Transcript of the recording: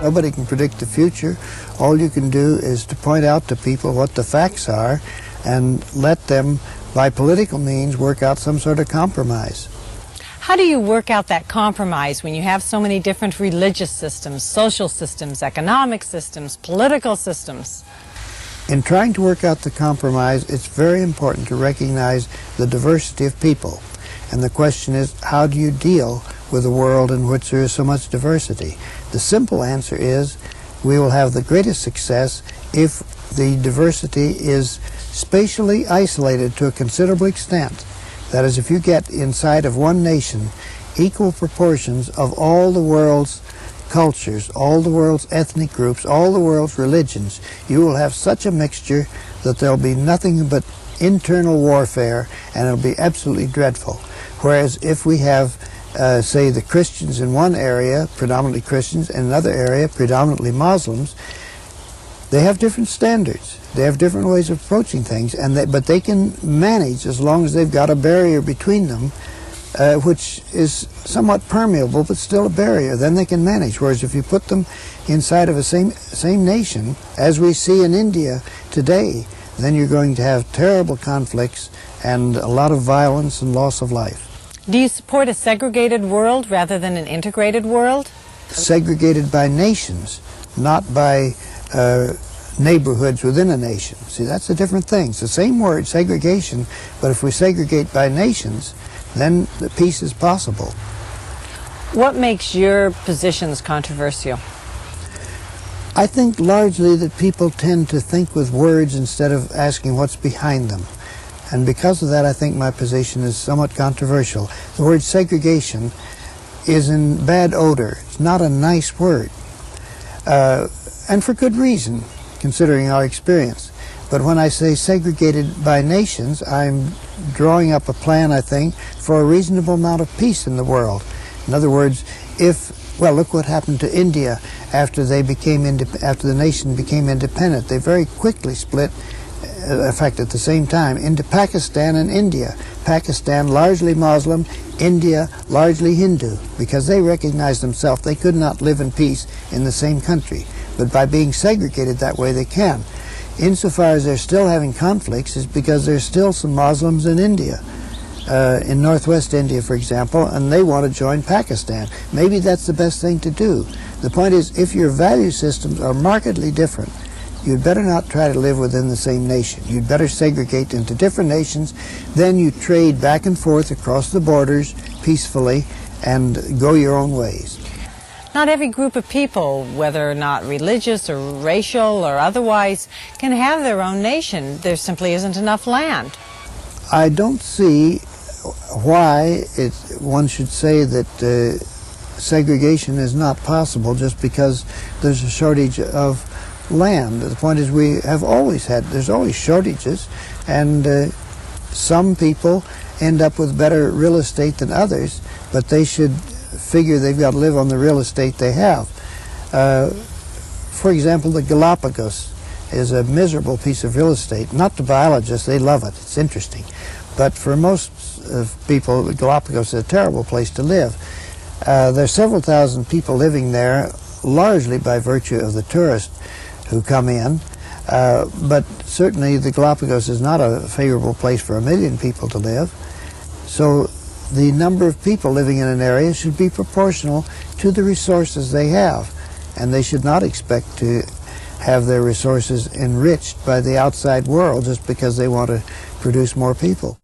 Nobody can predict the future. All you can do is to point out to people what the facts are and let them, by political means, work out some sort of compromise. How do you work out that compromise when you have so many different religious systems, social systems, economic systems, political systems? In trying to work out the compromise, it's very important to recognize the diversity of people. And the question is, how do you deal with a world in which there is so much diversity? The simple answer is, we will have the greatest success if the diversity is spatially isolated to a considerable extent. That is, if you get inside of one nation equal proportions of all the world's cultures, all the world's ethnic groups, all the world's religions, you will have such a mixture that there'll be nothing but internal warfare, and it'll be absolutely dreadful. Whereas if we have, say, the Christians in one area, predominantly Christians, in another area, predominantly Muslims, they have different standards. They have different ways of approaching things, but they can manage as long as they've got a barrier between them, which is somewhat permeable, but still a barrier. Then they can manage. Whereas if you put them inside of a same nation, as we see in India today, then you're going to have terrible conflicts and a lot of violence and loss of life. Do you support a segregated world rather than an integrated world? Segregated by nations, not by neighborhoods within a nation. See, that's a different thing. It's the same word, segregation, but if we segregate by nations, then the peace is possible. What makes your positions controversial? I think largely that people tend to think with words instead of asking what's behind them. And because of that, I think my position is somewhat controversial. The word segregation is in bad odor. It's not a nice word. And for good reason, considering our experience. But when I say segregated by nations, I'm drawing up a plan, I think, for a reasonable amount of peace in the world. In other words, well, look what happened to India after the nation became independent. They very quickly split, in fact, at the same time, into Pakistan and India. Pakistan largely Muslim, India largely Hindu, because they recognized themselves they could not live in peace in the same country. But by being segregated that way, they can. Insofar as they're still having conflicts, is because there's still some Muslims in India, in northwest India, for example, and they want to join Pakistan. Maybe that's the best thing to do. The point is, if your value systems are markedly different, you'd better not try to live within the same nation. You'd better segregate into different nations. Then you trade back and forth across the borders peacefully and go your own ways. Not every group of people, whether or not religious or racial or otherwise, can have their own nation. There simply isn't enough land. I don't see why one should say that segregation is not possible just because there's a shortage of land. The point is, there's always shortages, and some people end up with better real estate than others, but they should figure they've got to live on the real estate they have. For example, the Galapagos is a miserable piece of real estate. Not to biologists, they love it, it's interesting. But for most people, the Galapagos is a terrible place to live. There's several thousand people living there, largely by virtue of the tourists who come in. But certainly the Galapagos is not a favorable place for 1 million people to live. So the number of people living in an area should be proportional to the resources they have. And they should not expect to have their resources enriched by the outside world just because they want to produce more people.